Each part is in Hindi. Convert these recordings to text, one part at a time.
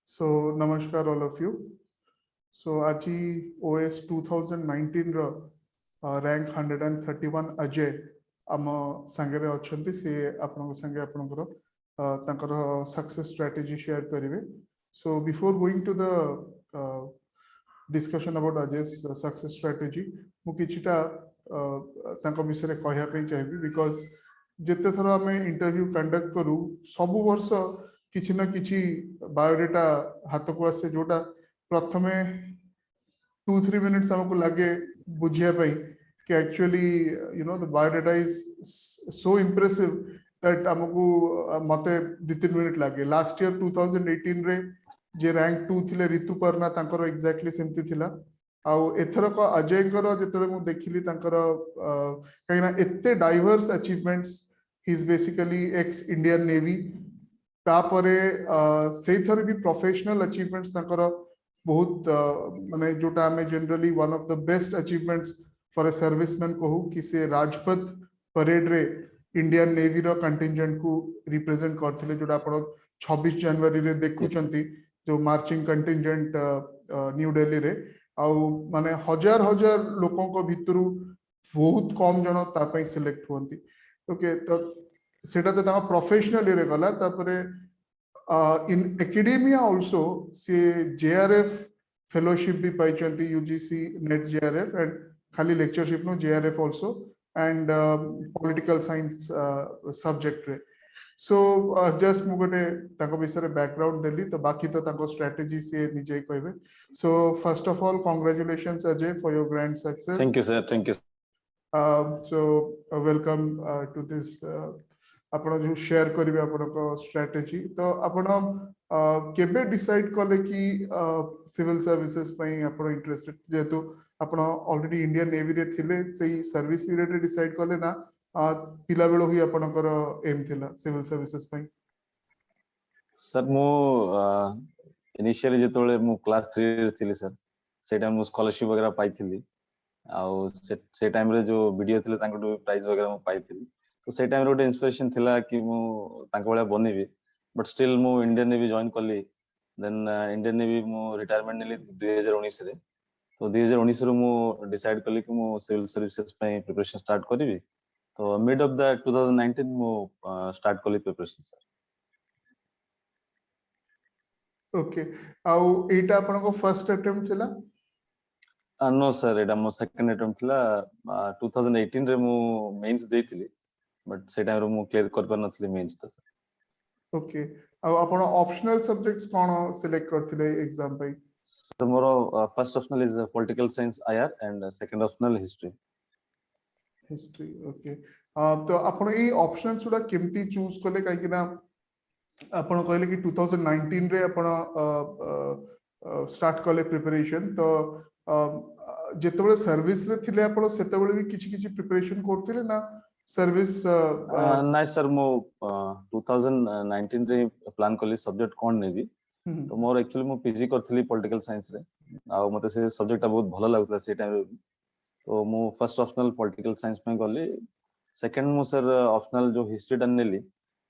So namaskar all of you. So aji OS 2019 row rank 131 Ajay आम संगे अच्छा सी आपण संगे आपणकर तांकर सक्सेस स्ट्रेटजी शेयर करेंगे. So before going to the discussion about Ajay's success strategy, मु किछिटा तांको विषय कहया पे चाहिए because जिते थर आम इंटरव्यू कंडक्ट करू सबु वर्ष किछि ना किछि बायोडाटा हाथ को आसे जोटा प्रथमे 2-3 मिनट्स हमको लगे बुझिया पाई कि actually the biodata is so impressive that हमको मते 2-3 मिनट लगे. लास्ट ईयर 2018 रे जे रैंक 2 थिले ऋतुपर्णा तांकर एग्जैक्टली सेमती थिला. आउ एथरक अजयकर जेतले मु देखिली तांकर कहिना एते diverse achievements. He is basically x Indian navy. तापरे से थर भी प्रोफेशनल अचीवमेंट्स तांकर बहुत माने जोटा हमें generally one of the best achievements for a serviceman कहू कि से राजपथ परेड रे इंडियन नेवी रो कंटिंजेंट को रिप्रेजेंट करथिले जोटा आपण 26 जनवरी रे देखुचंती जो मार्चिंग कंटिंजेंट न्यू दिल्ली रे. आउ माने हजार हजार लोकों को भितरु बहुत कम जन ता पई सिलेक्ट होंती. ओके तो सेटा तो ताका प्रोफेशनल रे गला. तापरे इन एकेडेमिया आल्सो से जेआरएफ फेलोशिप भी पाइचंती यूजीसी नेट जेआरएफ एंड खाली lectureship no JRF also and political science subject रे. सो जस्ट मु गोटे ताको विषय बैकग्राउंड देली तो बाकी तो ताको स्ट्रेटजी से निजे कहबे. So first of all congratulations Ajay for your grand success. Thank you sir. Thank you. So welcome to this आपण जो शेयर करिवे आपण को स्ट्रेटजी. तो आपण केबे डिसाइड कले कि सिविल सर्विसेज पई आपण इंटरेस्टेड जेतु आपण ऑलरेडी इंडियन नेवी रे थिले सेही सर्विस पीरियड रे डिसाइड कले ना पिला बेलो ही आपनकर एम थिला सिविल सर्विसेज पई? सर मु इनिशियली जेतोले मु क्लास 3 रे थिले सर से टाइम मु स्कॉलरशिप वगैरह पाई थिली. आ से टाइम रे जो वीडियो थिले तांको प्राइज वगैरह मु पाई थिली. तो से टाइम रे गोटे इंस्पिरेशन थिला कि मु तांको वाला बनेबी. बट स्टिल मु इंडियन नेवी जॉइन करली. देन इंडियन नेवी मु रिटायरमेंट नेली 2019 रे. तो 2019 रे मु डिसाइड करली कि मु सिविल सर्विसेज पई प्रिपरेशन स्टार्ट करिवि. तो मिड ऑफ द 2019 मु स्टार्ट करली प्रिपरेशन सर. ओके. आउ एटा आपन को फर्स्ट अटेम्प्ट थिला? नो सर एटा मो सेकंड अटेम्प्ट थिला. 2018 रे मु मेंस देथिली. बट से टाइम रे मु क्लियर कर नथली मेंस त सर. ओके. आउ आपन ऑप्शनल सब्जेक्ट्स कोन सिलेक्ट करथिले एग्जाम पई? Sir more first optional is political science IR and second optional history. History. Okay. तो आपण ई ऑप्शन सुडा केमती चूज करले काई कि ना आपण कहले कि 2019 रे आपण स्टार्ट करले प्रिपरेशन. तो जेतबे सर्विस रे थिले आपण सेतबे भी किछि किछि प्रिपरेशन करथिले ना सर्विस? नाइ सर मो 2019 रे प्लान करली सब्जेक्ट कोन नेबी. तो मोर एक्चुअली मो पीजी करथिली पॉलिटिकल साइंस रे. आ मते से सब्जेक्ट बहुत भलो लागतला से टाइम रे. तो मु फर्स्ट ऑप्शनल पॉलिटिकल साइंस में गली. सेकंड मु सर ऑप्शनल जो हिस्ट्री डन नेली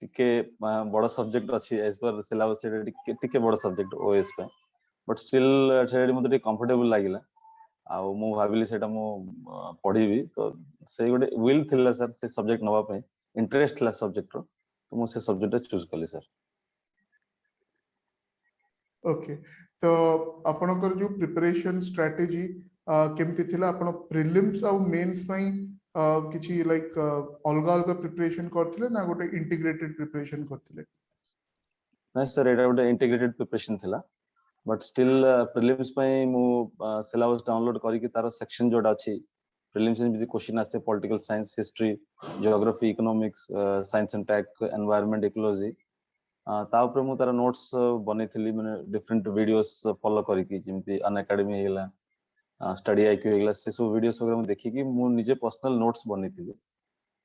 टिके बड़ सब्जेक्ट अछि एज पर सिलेबस से टिके बड़ सब्जेक्ट ओएस पे. बट स्टिल सेडी मते कंफर्टेबल लागिला. आ मु भाबिली सेटा मु पढिबी. तो से गोटे विल थिला सर से सब्जेक्ट नवा पे इंटरेस्ट ला सब्जेक्ट रो. तो मु से सब्जेक्ट चूज करली सर. ओके. तो आपनकर जो प्रिपरेशन स्ट्रेटजी केमती थिला? आपण प्रीलिम्स और मेंस पई किछि लाइक अलगा अलगा प्रिपरेशन करथिले ना गोटे इंटीग्रेटेड प्रिपरेशन करथिले? ना सर एटा गोटे इंटीग्रेटेड प्रिपरेशन थिला. बट स्टिल प्रीलिम्स पई मु सिलेबस डाउनलोड करी कि तारो सेक्शन जोडा अछि प्रीलिम्स में भी क्वेश्चन आसे political science, history, geography, economics, science and tech, environment, ecology. ता ऊपर मु तारा नोट्स बनेथिली माने डिफरेंट वीडियोस फॉलो करी कि जेमति अन एकेडमी हेला, स्टडी आईक्यू हेला, से सब वीडियोस वगैरह देखि कि मु निजे पर्सनल नोट्स बनेथिली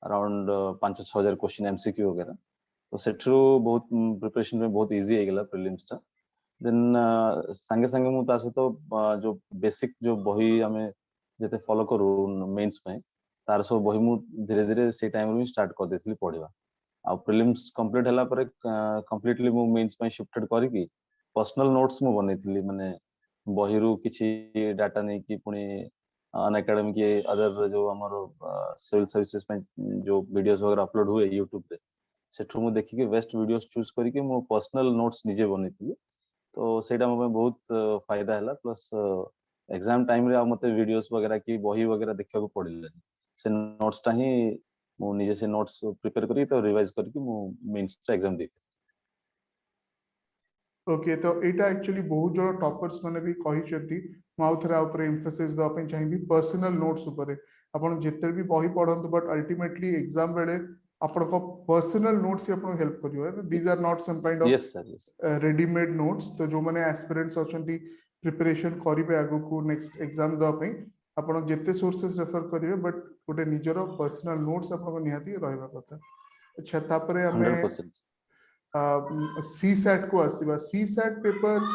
अराउंड 5-6 हजार क्वेश्चन एमसीक्यू वगैरह. तो सेठरू बहुत प्रिपरेशन में बहुत इजी हे गेला प्रीलिम्स ता. देन संगे संगे मु ता सतो जो बेसिक जो बही हमें जते फॉलो करू मेंस में तार सब बही मु धीरे धीरे से टाइम रे स्टार्ट कर देथिली पढिबा. आ प्रीलिम्स कंप्लीट हला पर कंप्लीटली मु मेंस में शिफ्टेड करी कि पर्सनल नोट्स मु बनेइथिली माने बहिरू किछि डाटा नै कि पुणी अन एकेडमिक अदर जो हमर सिविल सर्विसेज में जो वीडियोस वगैरह अपलोड हुए यूट्यूब पे सेठू मु देखि के बेस्ट वीडियोस चूज करके मु पर्सनल नोट्स निजे बनेइथिली तो सेटा मो बहुत फायदा हला प्लस एग्जाम टाइम रे मते वीडियोस वगैरह की बही वगैरह देखा को पड़िले से नोट्स ता ही मु निजे से नोट्स प्रिपेयर करी तो रिवाइज करके मु मेंस एग्जाम देती ओके तो एटा एक्चुअली बहुत जण टॉपर्स माने भी कहिसेंती माउ थरा ऊपर एम्फेसिस दवा ପାଇଁ चाहिबी पर्सनल नोट्स ऊपर आपण जेते भी बही पढंतु बट अल्टीमेटली एग्जाम बेले आपण को पर्सनल नोट्स ही आपण हेल्प करियो these are not some kind of yes sir yes readymade notes तो जो माने एस्पिरेंट्स अछंती प्रिपरेशन करिवे आगु को नेक्स्ट एग्जाम दवा ପାଇଁ आपण जेते सोर्सेस रेफर करिवे बट गोटे निजरो पर्सनल नोट्स आपण को निहाती रहबा कथा अच्छा तापरे हमें 100% सी सैट को आसीबा सी सैट पेपर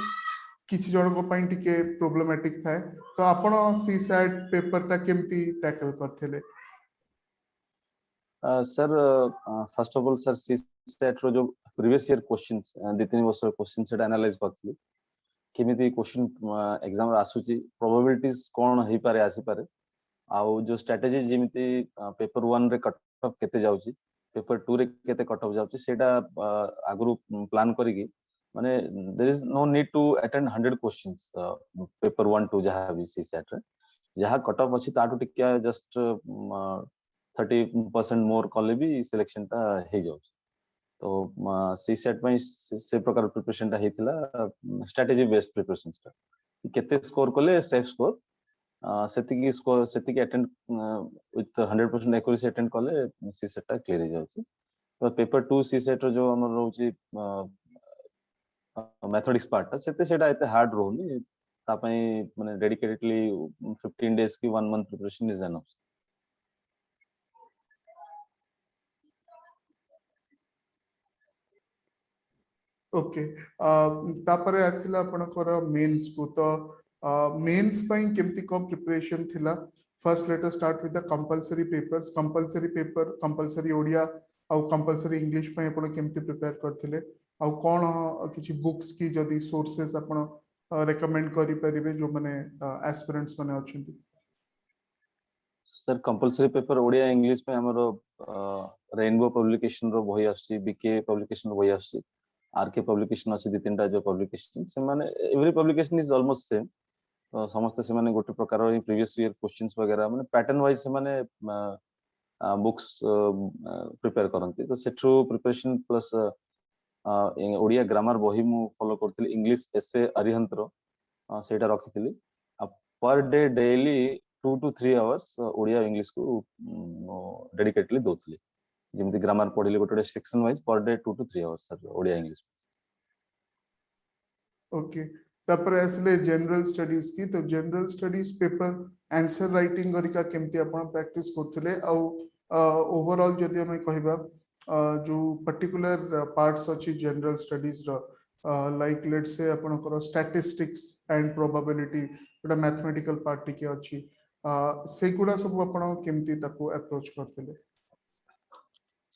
किसी जन को पाइन टिके प्रॉब्लमेटिक थाए तो आपण सी सैट पेपर ता केमती टैकल करथिले sir first of all sir CSAT रो जो प्रीवियस ईयर क्वेश्चंस दि तीन वर्ष क्वेश्चन सेट एनालाइज करथली केमिति क्वेश्चन एग्जाम आसुची प्रोबेबिलिटीज कोन हेई पारे आसी पारे आउ जो स्ट्रेटजी जेमिति पेपर 1 रे कट ऑफ केते जाउची पेपर 2 रे केते कट ऑफ जाउची सेटा आगुरु प्लान करिकी माने there is no need to attend 100 questions paper 1 2 जहां भी सी सेट रे जहां कट ऑफ अछि ताटू टिक्या जस्ट 30% मोर कले भी सिलेक्शन ता हे जाउची तो सी सेट में से प्रकार प्रिपरेशन ता हेतिला स्ट्रेटजी बेस्ड प्रिपरेशन ता केते स्कोर कले सेफ स्कोर सेतिकी स्कोर सेतिकी अटेंड विथ 100% एक्यूरेसी अटेंड कले सी सेट ता क्लियर हो जाउची तो पेपर 2 सी सेट रो जो हमर रहउची मैथमेटिक्स पार्ट ता सेटा एते हार्ड रहउनी ता पई माने डेडिकेटेडली 15 डेज की 1 month preparation is enough okay तापरे आसिला आपनकर मेंस को तो मेंस पई केमती को प्रिपरेशन थिला first let us start with the compulsory paper compulsory Odia और कंपलसरी इंग्लिश पई आपण केमती प्रिपेयर करथिले और कोन किछि बुक्स की जदी सोर्सेस आपण रेकमेंड करि परिबे जो माने एस्पिरेंट्स माने अछंती sir compulsory paper Odia English में हमरो रेनबो पब्लिकेशन रो बही आसी बीके पब्लिकेशन बही आसी आरके पब्लिकेशन अछि दि तीनटा जो पब्लिकेशन से माने every publication is almost same तो समस्त से माने गोटे प्रकार रो प्रीवियस ईयर क्वेश्चंस वगैरह माने पैटर्न वाइज से माने बुक्स प्रिपेयर करंती तो सेट्रू प्रिपरेशन प्लस ओडिया ग्रामर बही मु फॉलो करथिली इंग्लिश एसे अरिहंत रो सेटा रखिथिली per day daily 2 to 3 hours Odia English को डेडिकेटली दोथली जेमति ग्रामर पढिले गोटे section wise per day 2 to 3 hours sir Odia English okay तापर असले जनरल स्टडीज की तो general studies paper answer writing करिका केमती आपण प्रैक्टिस करथिले ओवरऑल जदि हम कहबा जो पर्टिकुलर पार्ट्स अछि जनरल स्टडीज रो लाइक लेट्स से आपनकर स्टैटिस्टिक्स एंड प्रोबेबिलिटी गोटा मैथमेटिकल पार्ट टिके अछि सेगुडा सब आपण केमती ताको अप्रोच करथिले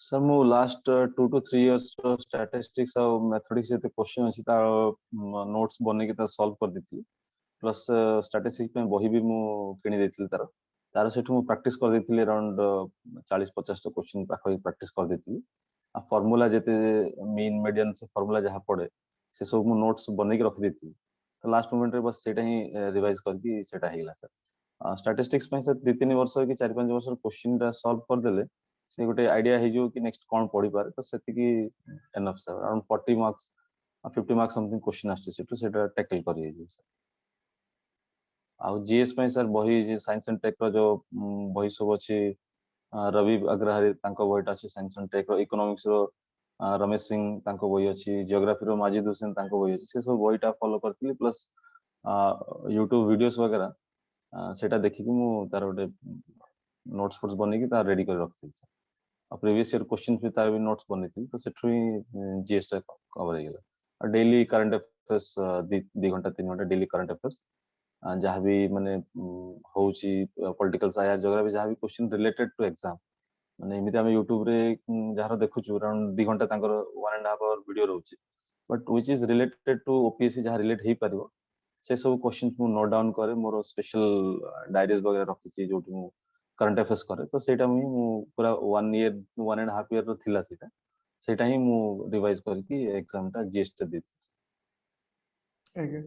सर मु लास्ट 2 to 3 इयर्स स्टैटिस्टिक्स और मैथमेटिक्स जते क्वेश्चन अछि ता नोट्स बने के ता सॉल्व कर देथि प्लस स्टैटिस्टिक्स में बही भी मु किनि देथिल तार सेठु मु प्रैक्टिस कर देथिल अराउंड 40-50 क्वेश्चन पाखै प्रैक्टिस कर देथिल आ फार्मूला जते मीन मीडियन से फार्मूला जहा पड़े से सब मु नोट्स बने के रख देथिल तो लास्ट मोमेंट रे बस सेटा ही रिवाइज करके सेटा हेला सर स्टैटिस्टिक्स में सर 2-3 वर्ष कि 4-5 वर्ष क्वेश्चन रा सॉल्व कर देले से गोटे आइडिया हे जो कि नेक्स्ट कोन पढी पारे तो सेति की enough sir around 40 marks 50 marks something question आछे सेटू सेटा टैकल करी हे सर आ जीएस में सर बही जे साइंस एंड टेक रो जो बही सब अछि रवि अग्रहारी तांको बहीटा अछि साइंस एंड टेक रो इकोनॉमिक्स रो रमेश सिंह तांको बही अछि जियोग्राफी रो माजिद हुसैन तांको बही अछि से सब बहीटा फॉलो करथिली प्लस यूट्यूब वीडियोस वगैरह सेटा देखि कि मु तार गोटे नोट्स फोट्स बने कि तार रेडी कर रखथिल सर और प्रीवियस ईयर क्वेश्चन भी तार भी नोट्स बनेथिल तो सेठु ही जीएस टा कवर हे गेला और डेली करंट अफेयर्स 2 घंटा 3 घंटा डेली करंट अफेयर्स जहाँ भी माने होउची पॉलिटिकल साइंस ज्योग्राफी जहाँ भी क्वेश्चन रिलेटेड टू एग्जाम माने एमिति हम यूट्यूब रे जहार देखुछु अराउंड 2 घंटा तांकर 1.5 आवर वीडियो रहउची but which is related to OPSC जहाँ रिलेट हे पारिबो से सब क्वेश्चंस मु नोट डाउन करे मोर स्पेशल डायरीज वगैरह रखी छी जोटी मु करंट अफेयर्स करे तो सेटा मु पूरा 1 ईयर 1.5 ईयर रो थिला सेटा ही मु रिवाइज करके एग्जाम टा जीएसटी देती। Okay.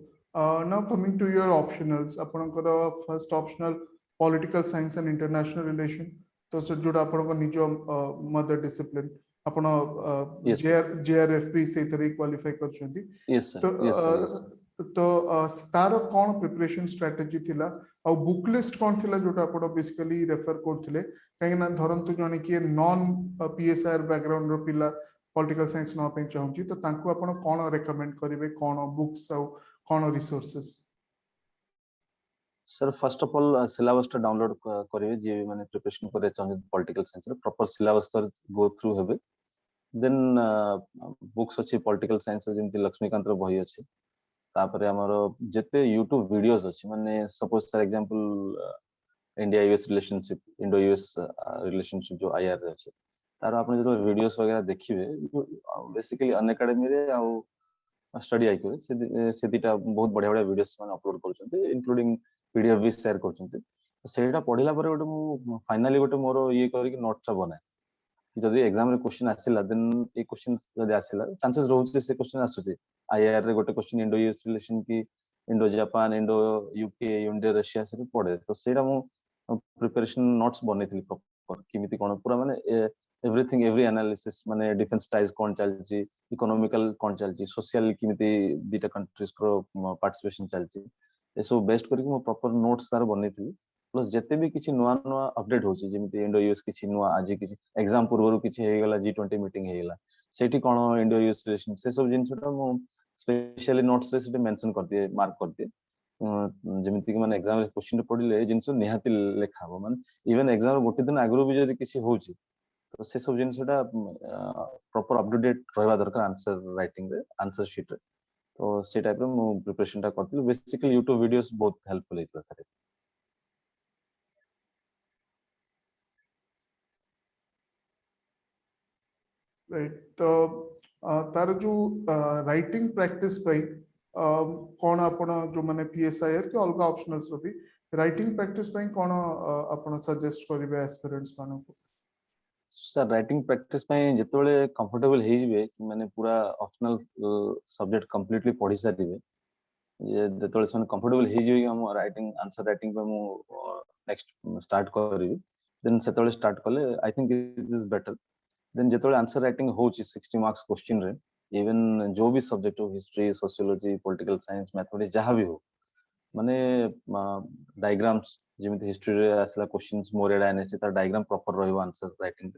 Now coming to your optionals, आपनकर first optional political science and international relation तो से जोड़ा आपनकर निजो मदर डिसिप्लिन आपण Yes, sir. जेआरएफपी से थरी क्वालिफाई करछंती Yes, sir. तो Yes, sir. Yes, sir. तो तार कोन प्रिपरेशन स्ट्रेटजी थिला आ बुक लिस्ट कोन थिला जोटा आपण बेसिकली रेफर करथिले काहे ना धरंतु जने कि नॉन पीएसआर बैकग्राउंड रो पिला पॉलिटिकल साइंस न पे चाहूची तो तांको आपण कोन रेकमेंड करिवे कोन बुक्स आ कोन resources. Sir first of all syllabus टा डाउनलोड करिवे जे माने प्रिपरेशन करे चाहते पॉलिटिकल साइंस रे प्रॉपर सिलेबस तर गो थ्रू हेबे देन बुक्स अछि पॉलिटिकल साइंस जेंति लक्ष्मीकांत रो बही अछि तापरे हमरो जते यूट्यूब वीडियोस अछि माने suppose for example India US relationship Indo US relationship जो आईआर रे अछि तार आपने जो वीडियोस वगैरह देखिबे बेसिकली अन एकेडमी रे आ स्टडी आई करे से दिटा बहुत बढ़िया बढ़िया वीडियोस माने अपलोड करछन्ते इंक्लूडिंग पीडीएफ भी शेयर करछन्ते सेटा पढिला परे गोटे मु फाइनली गोटे मोर ये करी कि नोट्स बनाए जदि एग्जाम रे क्वेश्चन आसिला देन ए क्वेश्चन जदि आसिला चांसेस रहउछि से क्वेश्चन आसुछि आईआर रे गोटे क्वेश्चन इंडो यूएस रिलेशन की Indo Japan Indo UK Indo Russia से पड़े तो सेटा मु प्रिपरेशन नोट्स बनेथिली प्रॉपर किमिति कोन पूरा माने एवरीथिंग एवरी एनालिसिस माने डिफेंस टाइज कोन चलछि इकोनॉमिकल कोन चलछि सोशल किमिति दिटा कंट्रीज को पार्टिसिपेशन चलछि ए सब बेस्ड करके मु प्रॉपर नोट्स तार बनेथिली प्लस जते भी किछि नुवा नुवा अपडेट होछि जेमिति इंडो यूएस किछि नुवा आज किछि एग्जाम पूर्वरु किछि हे गेला G20 मीटिंग हे गेला सेठी कोन इंडो यूएस रिलेशन से सब जिनसटा मु स्पेशली नोट्स रे सेठी मेंशन कर दिए मार्क कर दिए जेमिति कि माने एग्जाम रे क्वेश्चन पढिले जिनसो निहाती लेखा हो माने इवन एग्जाम गोटे दिन आगरो भी जदि किछि होछि तो से सब जिनसटा प्रॉपर अप टू डेट रहबा दरकार आंसर राइटिंग रे आंसर शीट रे तो से टाइप रे मु प्रिपरेशन टा करथिल बेसिकली यूट्यूब वीडियोस बहुत हेल्पफुल हेतला सर। राइट तो तार जो राइटिंग प्रैक्टिस पई कोन आपण जो माने पीएसआईआर के अलग ऑप्शनल्स रो भी राइटिंग प्रैक्टिस पई कोन आपण सजेस्ट करिवे एस्पिरेंट्स मानको सर राइटिंग प्रैक्टिस पई जतबेले कंफर्टेबल हे जिवे माने पूरा ऑप्शनल सब्जेक्ट कंप्लीटली पढी सारिवे ये जतबेले सन कंफर्टेबल हे जिवे हम राइटिंग आंसर राइटिंग पे मु नेक्स्ट स्टार्ट करिवी देन सेतबेले स्टार्ट करले I think it is better than जतबेले आंसर राइटिंग होची 60 मार्क्स क्वेश्चन रे इवन जो भी सब्जेक्ट हो history sociology political science mathematics जहां भी हो माने डायग्राम्स जेमिति हिस्ट्री रे आसला क्वेश्चंस मोर डायनेस्टी तार डायग्राम प्रॉपर रहइबो आंसर राइटिंग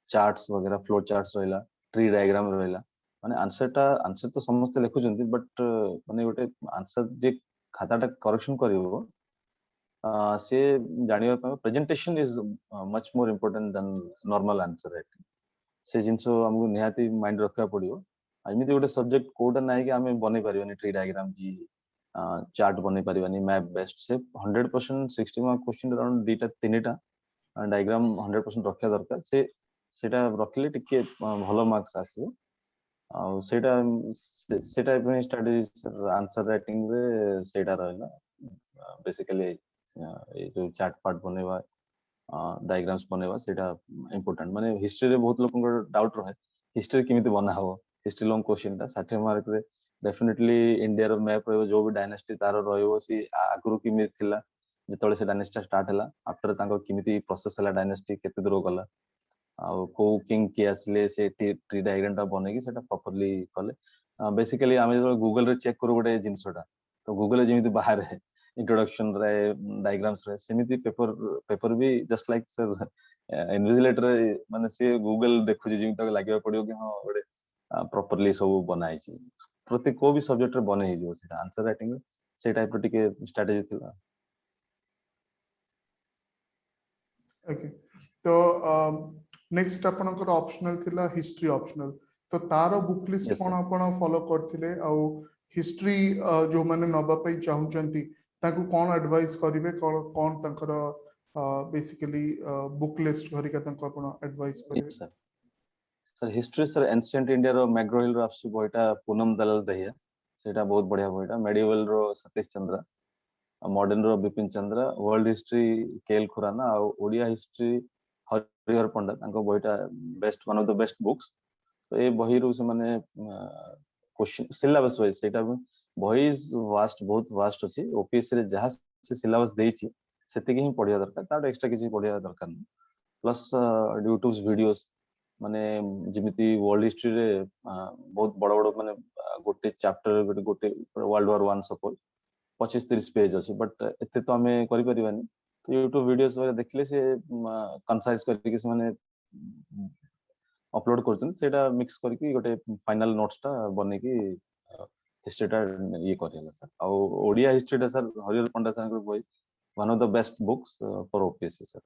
चार्ट्स वगैरह फ्लो चार्ट्स रहला ट्री डायग्राम रहला माने आंसर तो समस्त लिखुचंती बट माने गोटे आंसर जे खाताटा करेक्शन करिवो से जानिबा पे presentation is much more important than normal answer writing से जिंसो हमको निहाती माइंड रखा पड़ियो एमिति गोटे सब्जेक्ट कोडा नाही कि हमें बने परिबनी ट्री डायग्राम की चार्ट बने परिबनी मैप बेस्ट से 100% 60 मार्क क्वेश्चन अराउंड दीटा तीनटा डायग्राम 100% रखा दरकार से सेटा रखले टिके भलो मार्क्स आसीबो आ सेटा सेटा पे स्ट्रेटजी आंसर राइटिंग रे सेटा रहला बेसिकली ए जो चार्ट पार्ट बनेवा डायग्राम्स बनेवा सेटा इंपोर्टेंट माने हिस्ट्री रे बहुत लोगन को डाउट रहे हिस्ट्री किमिति बना हो हिस्ट्री लॉन्ग क्वेश्चन ता 60 मार्क रे डेफिनेटली इंडिया रो मैप रहयो जो भी डायनेस्टी तारो रहयो सी आगुरु किमि थिला जेतले से डायनेस्टी स्टार्ट हला आफ्टर तांको किमिति प्रोसेस हला डायनेस्टी केते दूर गला आ को किंग के आसले से ट्री डायग्राम ता बनेगी सेटा प्रॉपर्ली कले बेसिकली आमे जो गूगल रे चेक करू गोटे जिंसटा तो गूगल रे जेमिति बाहर है इंट्रोडक्शन रे डायग्राम्स रे सेमिति पेपर भी जस्ट लाइक सर इन्विजिलेटर माने से गूगल देखु जेमिति तक लागिबा पड़ियो कि हां गोटे प्रॉपर्ली सब बनाई छी प्रति को भी सब्जेक्ट रे बने ही जीवो सेटा आंसर राइटिंग से टाइप रो टिके स्ट्रेटजी थिला। ओके तो नेक्स्ट आपनकर ऑप्शनल थिला हिस्ट्री ऑप्शनल तो तारो बुक लिस्ट Yes, कोन sir. आपण फॉलो करथिले आ हिस्ट्री जो माने नबा पई चाहुचंती ताकू कोन एडवाइस करिवे कोन तंकर बेसिकली बुक लिस्ट घरिका तंको आपण एडवाइस करिवे। Yes, sir. Sir history sir ancient India रो मैग्रो हिल रो आसु बहिटा पूनम दलाल दहिया सेटा बहुत बढ़िया बहिटा मेडिवल रो सतीश चंद्र मॉडर्न रो Bipin Chandra world history KL Khurana आ ओडिया हिस्ट्री हरिहर पंडित तांको बहिटा best one of the best books तो ए बही रो से माने क्वेश्चन सिलेबस वाइज सेटा बही वास्ट बहुत वास्ट अछि ओपीएससी रे जहां से सिलेबस देछि सेति ही पढ़िया दरकार तार एक्स्ट्रा किछि पढ़िया दरकार नहीं प्लस यूट्यूब वीडियोस माने जिमिति वर्ल्ड हिस्ट्री रे बहुत बड़ बड़ माने गोटे चैप्टर गोटे वर्ल्ड वॉर 1 सपोज 25-30 पेज अछि बट एते तो हमें करि परिबानी तो यूट्यूब वीडियोस वगैरह देखले से कंसाइज करके से माने अपलोड करछन सेटा मिक्स करके गोटे फाइनल नोट्स टा बने की हिस्ट्री टा ये करेला सर आ ओडिया हिस्ट्री टा सर हरिहर पंडा सर को बोई one of the best books for OPSC sir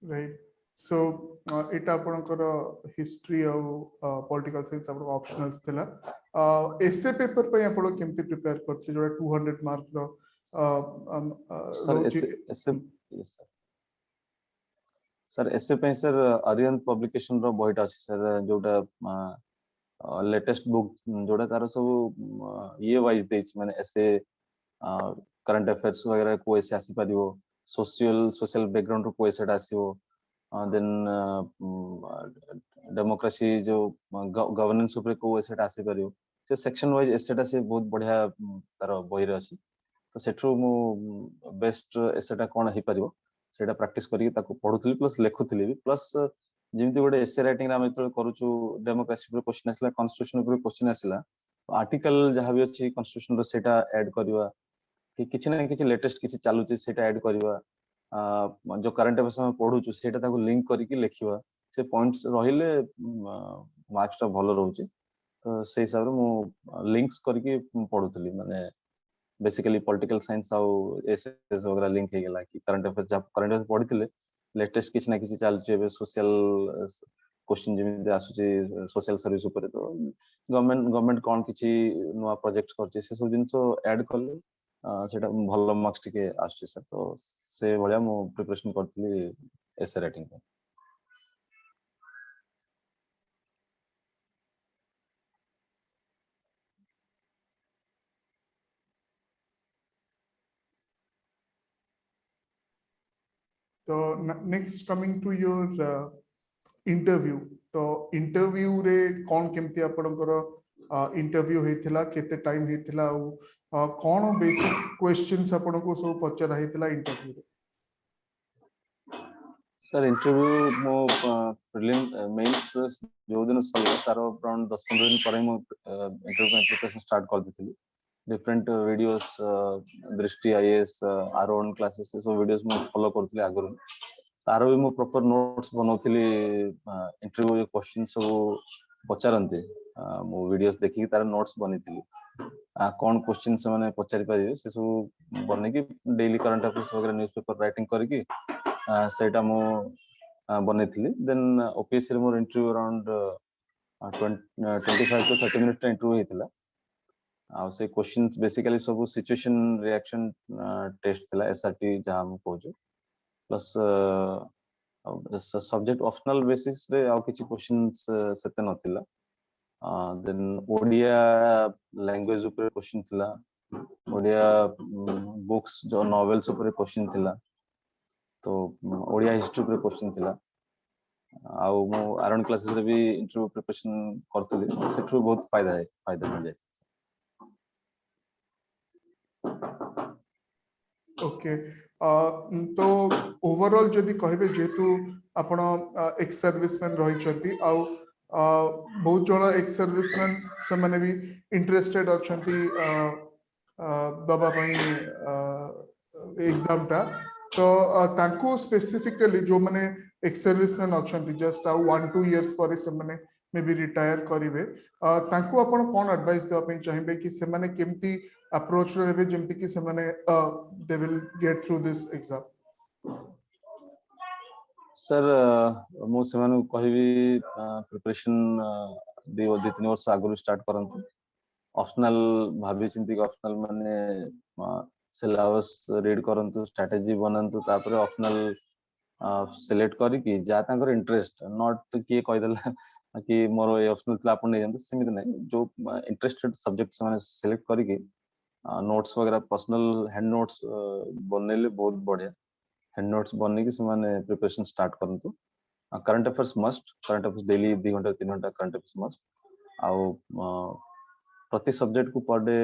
right so एटा आपनकर हिस्ट्री और पॉलिटिकल साइंस आपन ऑप्शनल्स थिला एसे पेपर पे आपण केमती प्रिपेयर करथि जोटा 200 मार्क रो सर एसे सर एसे पे सर अरियन पब्लिकेशन रो बहिटा अछि सर जोटा लेटेस्ट बुक जोटा तार सब ये वाइज देछ माने ऐसे करंट अफेयर्स वगैरह को ऐसे आसी परिवो सोशल बैकग्राउंड रो को ऐसे आसीवो देन डेमोक्रेसी जो गवर्नेंस ऊपर को ऐसे आसी परिवो से सेक्शन वाइज एसेटा से बहुत बढ़िया तार बही रे अछि तो सेठरो मु बेस्ट एसेटा कोन हे परिवो सेटा प्रैक्टिस करी ताको पढुथली प्लस लेखुथली भी प्लस जेमती गोटे एसे राइटिंग रे हम जतले करूछु डेमोक्रेसी पर क्वेश्चन आसला कॉन्स्टिट्यूशन पर क्वेश्चन आसला आर्टिकल जहां भी अछि कॉन्स्टिट्यूशन रो सेटा ऐड करबा कि किछि ना किछि लेटेस्ट किछि चालू छै सेटा ऐड करबा जो करंट अफेयर्स हम पढुछु सेटा ताको लिंक करिकि लेखिबा से पॉइंट्स रहिले मार्क्स टा भलो रहउछि तो से हिसाब रे मु लिंक्स करिकि पढुथली माने बेसिकली पॉलिटिकल साइंस आउ एसएस वगैरह लिंक हे गेला कि करंट अफेयर्स पढिथिले लेटेस्ट किछि ना किछि चालु छै सोशल क्वेश्चन जेमिति आसुछि सोशल सर्विस ऊपर तो गवर्नमेंट कोन किछि नुवा प्रोजेक्ट करछि से सब जिंसो ऐड करले सेटा भलो मार्क्स टिके आसुछि सर तो से भलिया मु प्रिपरेशन करथली एसे राइटिंग पे तो next coming to your interview तो इंटरव्यू रे कौन केमती आपनकर इंटरव्यू हेतिला केते टाइम हेतिला कौन बेसिक क्वेश्चंस आपनको सब पचरा हेतिला इंटरव्यू रे सर इंटरव्यू मो प्रीलिम मेंस जो दिन सला तार अराउंड 10-15 दिन पर मो इंटरव्यू प्रिपरेशन स्टार्ट कर देथिली डिफरेंट वीडियोस दृष्टि आईएएस आर ओन क्लासेस सब वीडियोस मो फॉलो करथिली आगु तार भी मो प्रॉपर नोट्स बनौथिली इंटरव्यू क्वेश्चन सब पचारंती मो वीडियोस देखि तार नोट्स बनिथिली कौन क्वेश्चन से माने पचारि पारिबे से सब बने की डेली करंट अफेयर्स वगैरह न्यूज़पेपर राइटिंग करके सेटा मो बनेथिली देन ओपीएससी रे मोर interview around 25 to 30 minute interview हेतिला आ से क्वेश्चंस बेसिकली सब सिचुएशन रिएक्शन टेस्ट थिला एसआरटी जहां हम कहजो प्लस सब्जेक्ट ऑप्शनल बेसिस रे आ किछि क्वेश्चंस सेते नथिला देन ओडिया लैंग्वेज ऊपर क्वेश्चन थिला ओडिया बुक्स जो नॉवेल्स ऊपर क्वेश्चन थिला तो ओडिया हिस्ट्री ऊपर क्वेश्चन थिला आउ मो आरन क्लासेस रे भी इंटरव्यू प्रिपरेशन करथली सेठु बहुत फायदा मिल जाय ओके तो ओवरऑल जदि कहबे जेतु आपण एक्स सर्विसमैन रही छथि आ बहुत जण एक्स सर्विसमैन से माने भी इंटरेस्टेड अछंती दबा पई एग्जाम टा तो तांको स्पेसिफिकली जो माने एक्स सर्विसमैन अछंती जस्ट 1-2 इयर्स पर से माने मे बी रिटायर करिवे तांको आपण कोन एडवाइस देबा पई चाहिबे कि से माने केमती अप्रोच रे जेमती कि से माने they will get through this exam sir मु सेमानु कहबी प्रिपरेशन दी 3 वर्ष आगु स्टार्ट करंतु ऑप्शनल भाभी चिंती ऑप्शनल माने सिलेबस रीड करंतु स्ट्रेटजी बनंतु तापर ऑप्शनल सिलेक्ट करी कि जा तांकर इंटरेस्ट नॉट कि कहि देला कि मोर ए ऑप्शनल थला अपन नै जानते सिमित नै जो इंटरेस्टेड सब्जेक्ट से माने सिलेक्ट करी कि नोट्स वगैरह पर्सनल हैंड नोट्स बननेले बहुत बढ़िया हैंड नोट्स बनने की से माने प्रिपरेशन स्टार्ट करंतु current affairs must current affairs daily 2 घंटा 3 घंटा करंट अफेयर्स मस्ट आउ प्रति सब्जेक्ट को पर डे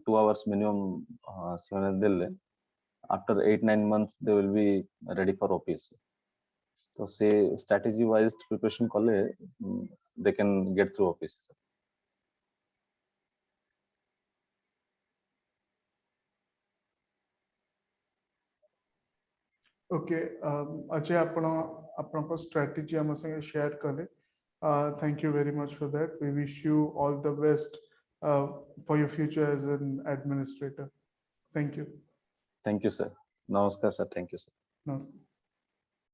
2 आवर्स मिनिमम से माने देले after 8-9 months they will be ready for OPS. So say strategy wise preparation kale they can get through OPS. Okay Ajay आपण को स्ट्रेटजी हम संगे शेयर कले thank you very much for that we wish you all the best for your future as an administrator thank you Thank you, sir. Namaskar, sir. Thank you, sir. नमस्ते